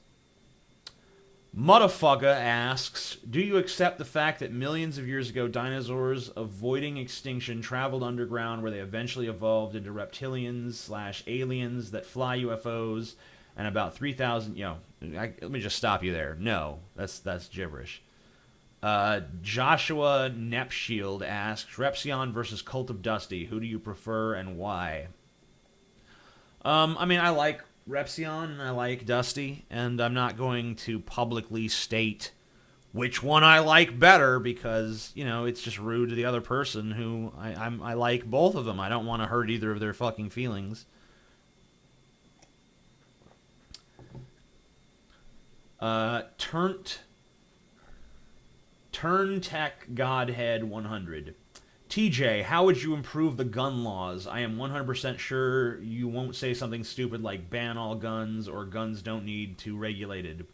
Motherfucker asks, do you accept the fact that millions of years ago dinosaurs avoiding extinction traveled underground where they eventually evolved into reptilians/aliens that fly UFOs and about 3,000... let me just stop you there. No, that's gibberish. Joshua Nepshield asks, Repsion versus Cult of Dusty, who do you prefer and why? I like Repsion and I like Dusty, and I'm not going to publicly state which one I like better because, it's just rude to the other person who I like both of them. I don't want to hurt either of their fucking feelings. Turn Tech Godhead 100. TJ, how would you improve the gun laws? I am 100% sure you won't say something stupid like ban all guns or guns don't need to regulated.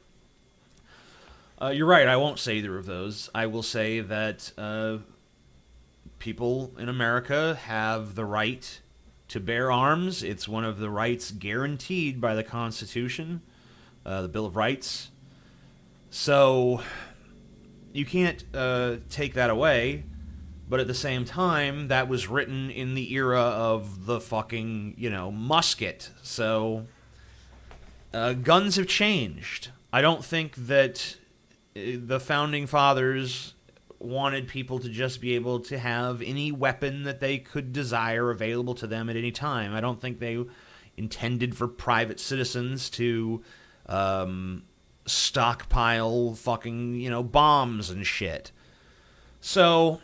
You're right, I won't say either of those. I will say that people in America have the right to bear arms. It's one of the rights guaranteed by the Constitution, the Bill of Rights. So you can't take that away. But at the same time, that was written in the era of the fucking, musket. So, guns have changed. I don't think that the Founding Fathers wanted people to just be able to have any weapon that they could desire available to them at any time. I don't think they intended for private citizens to stockpile fucking, bombs and shit. So...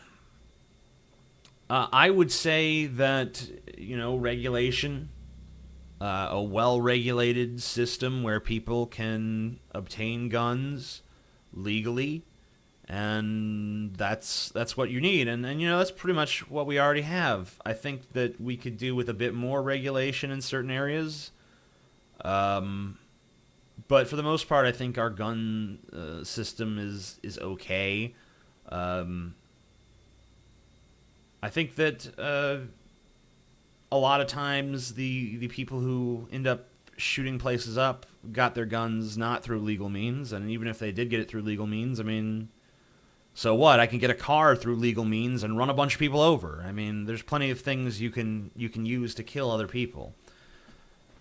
I would say that, regulation, a well-regulated system where people can obtain guns legally, and that's what you need. And that's pretty much what we already have. I think that we could do with a bit more regulation in certain areas. But for the most part, I think our gun system is okay. I think that a lot of times the people who end up shooting places up got their guns not through legal means, and even if they did get it through legal means, I mean, so what? I can get a car through legal means and run a bunch of people over. I mean, there's plenty of things you can use to kill other people.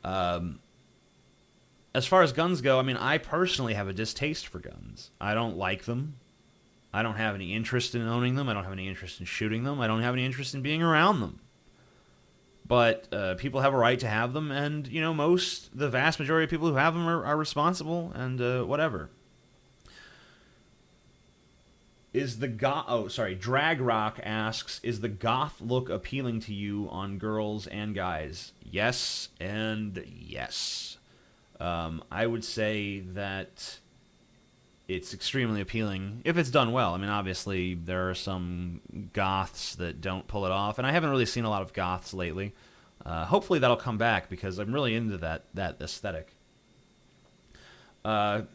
As far as guns go, I mean, I personally have a distaste for guns. I don't like them. I don't have any interest in owning them. I don't have any interest in shooting them. I don't have any interest in being around them. But people have a right to have them, and, you know, the vast majority of people who have them are responsible, and whatever. Drag Rock asks, is the goth look appealing to you on girls and guys? Yes, and yes. I would say that it's extremely appealing if it's done well. I mean, obviously, there are some goths that don't pull it off, and I haven't really seen a lot of goths lately. Hopefully that'll come back, because I'm really into that aesthetic. The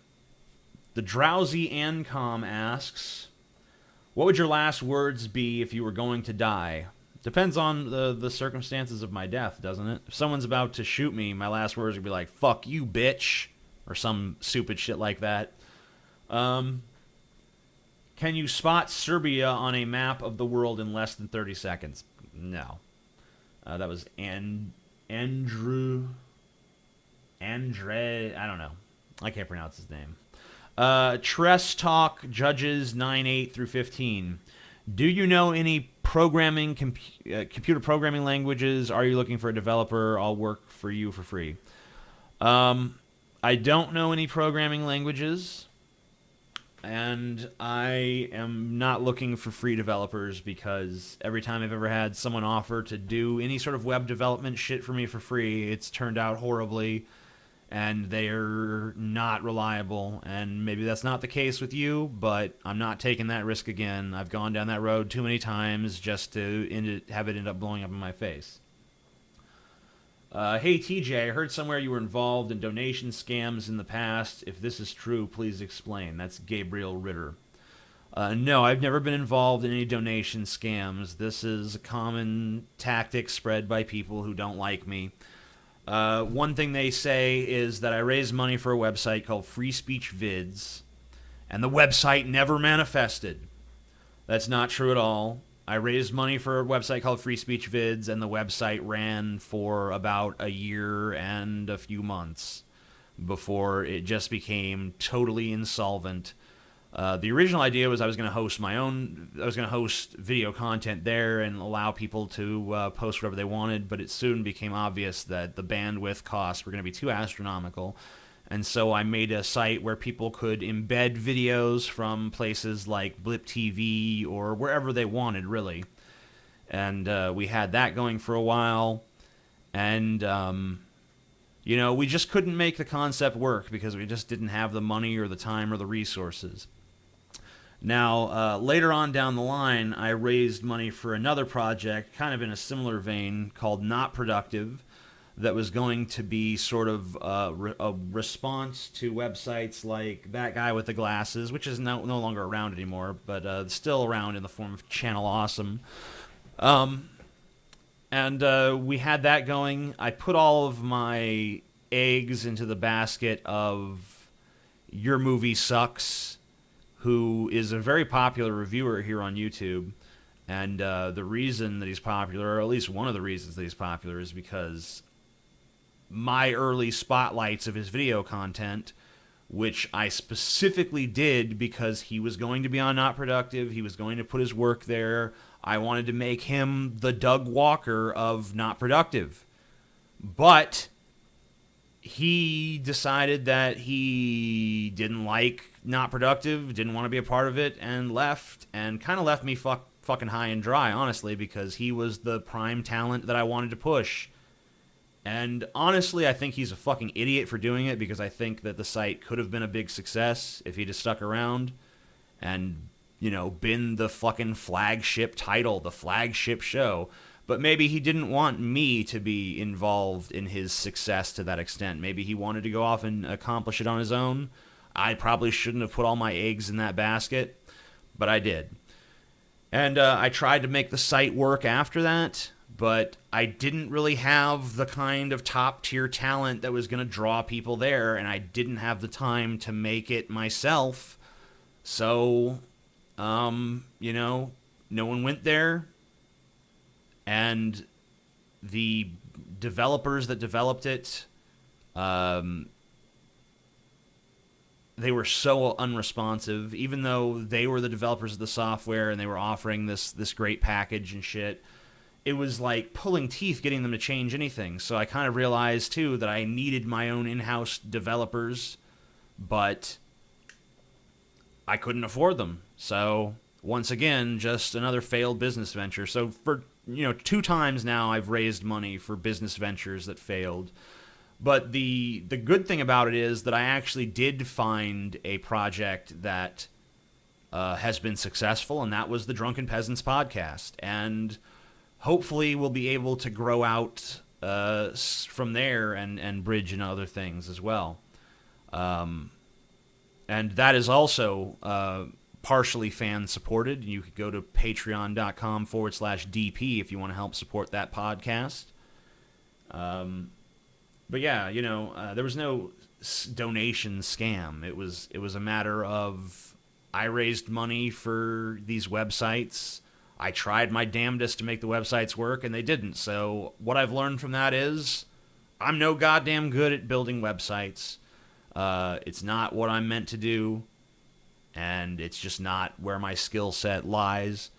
Drowsy Ancom asks, what would your last words be if you were going to die? Depends on the circumstances of my death, doesn't it? If someone's about to shoot me, my last words would be like, fuck you, bitch, or some stupid shit like that. Can you spot Serbia on a map of the world in less than 30 seconds? No. That was Andre, I don't know. I can't pronounce his name. Tress Talk Judges 9-8 through 15. Do you know any computer programming languages? Are you looking for a developer? I'll work for you for free. I don't know any programming languages, and I am not looking for free developers, because every time I've ever had someone offer to do any sort of web development shit for me for free, it's turned out horribly, and they're not reliable. And maybe that's not the case with you, but I'm not taking that risk again. I've gone down that road too many times just to have it end up blowing up in my face. Hey TJ, I heard somewhere you were involved in donation scams in the past. If this is true, please explain. That's Gabriel Ritter. No, I've never been involved in any donation scams. This is a common tactic spread by people who don't like me. One thing they say is that I raised money for a website called Free Speech Vids, and the website never manifested. That's not true at all. I raised money for a website called Free Speech Vids, and the website ran for about a year and a few months before it just became totally insolvent. The original idea was I was going to host video content there and allow people to post whatever they wanted, but it soon became obvious that the bandwidth costs were going to be too astronomical. And so I made a site where people could embed videos from places like Blip TV or wherever they wanted, really. And we had that going for a while. And, we just couldn't make the concept work because we just didn't have the money or the time or the resources. Now, later on down the line, I raised money for another project, kind of in a similar vein, called Not Productive, that was going to be sort of a response to websites like That Guy with the Glasses, which is no longer around anymore, but still around in the form of Channel Awesome. And we had that going. I put all of my eggs into the basket of Your Movie Sucks, who is a very popular reviewer here on YouTube. And the reason that he's popular, or at least one of the reasons that he's popular, is because my early spotlights of his video content, which I specifically did because he was going to be on Not Productive, he was going to put his work there. I wanted to make him the Doug Walker of Not Productive. But he decided that he didn't like Not Productive, didn't want to be a part of it, and left, and kind of left me fucking high and dry, honestly, because he was the prime talent that I wanted to push. And honestly, I think he's a fucking idiot for doing it, because I think that the site could have been a big success if he'd have stuck around and, been the fucking flagship title, the flagship show. But maybe he didn't want me to be involved in his success to that extent. Maybe he wanted to go off and accomplish it on his own. I probably shouldn't have put all my eggs in that basket, but I did. And I tried to make the site work after that, but I didn't really have the kind of top tier talent that was going to draw people there, and I didn't have the time to make it myself. So, no one went there, and the developers that developed it, they were so unresponsive, even though they were the developers of the software and they were offering this great package and shit. It was like pulling teeth getting them to change anything. So I kind of realized, too, that I needed my own in-house developers, but I couldn't afford them. So, once again, just another failed business venture. So for, 2 times now I've raised money for business ventures that failed. But the good thing about it is that I actually did find a project that has been successful, and that was the Drunken Peasants podcast. And hopefully we'll be able to grow out from there and bridge into other things as well. And that is also partially fan-supported. You could go to patreon.com/DP if you want to help support that podcast. But yeah, there was no donation scam. It was a matter of I raised money for these websites. I tried my damnedest to make the websites work, and they didn't. So what I've learned from that is I'm no goddamn good at building websites. It's not what I'm meant to do, and it's just not where my skill set lies.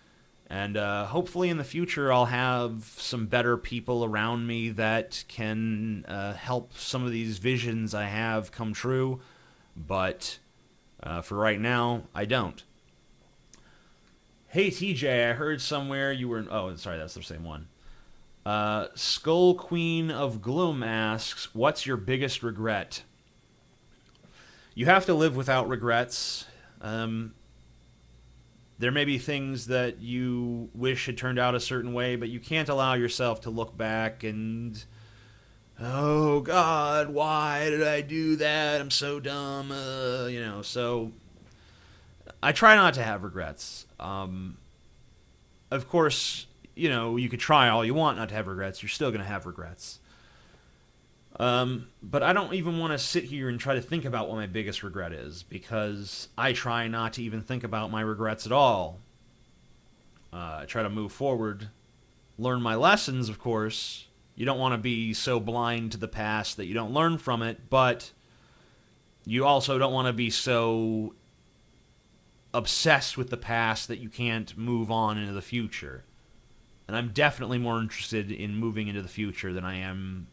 And hopefully in the future I'll have some better people around me that can help some of these visions I have come true. But for right now, I don't. Hey TJ, I heard somewhere you were... Oh, sorry, that's the same one. Skull Queen of Gloom asks, what's your biggest regret? You have to live without regrets. There may be things that you wish had turned out a certain way, but you can't allow yourself to look back and, oh God, why did I do that? I'm so dumb. So I try not to have regrets. Of course, you could try all you want not to have regrets. You're still going to have regrets. But I don't even want to sit here and try to think about what my biggest regret is, because I try not to even think about my regrets at all. I try to move forward, learn my lessons, of course. You don't want to be so blind to the past that you don't learn from it, but you also don't want to be so obsessed with the past that you can't move on into the future. And I'm definitely more interested in moving into the future than I am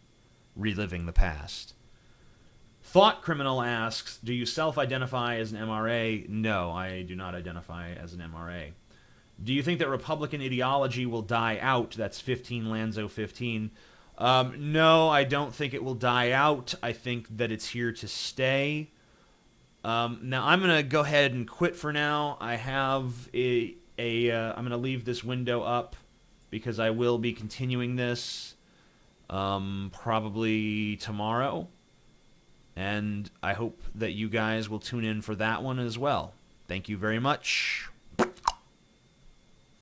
reliving the past. Thought Criminal asks, do you self-identify as an MRA? No, I do not identify as an MRA. Do you think that Republican ideology will die out? That's 15 Lanzo 15. No, I don't think it will die out. I think that it's here to stay. Now, I'm going to go ahead and quit for now. I have I'm going to leave this window up because I will be continuing this probably tomorrow. And I hope that you guys will tune in for that one as well. Thank you very much.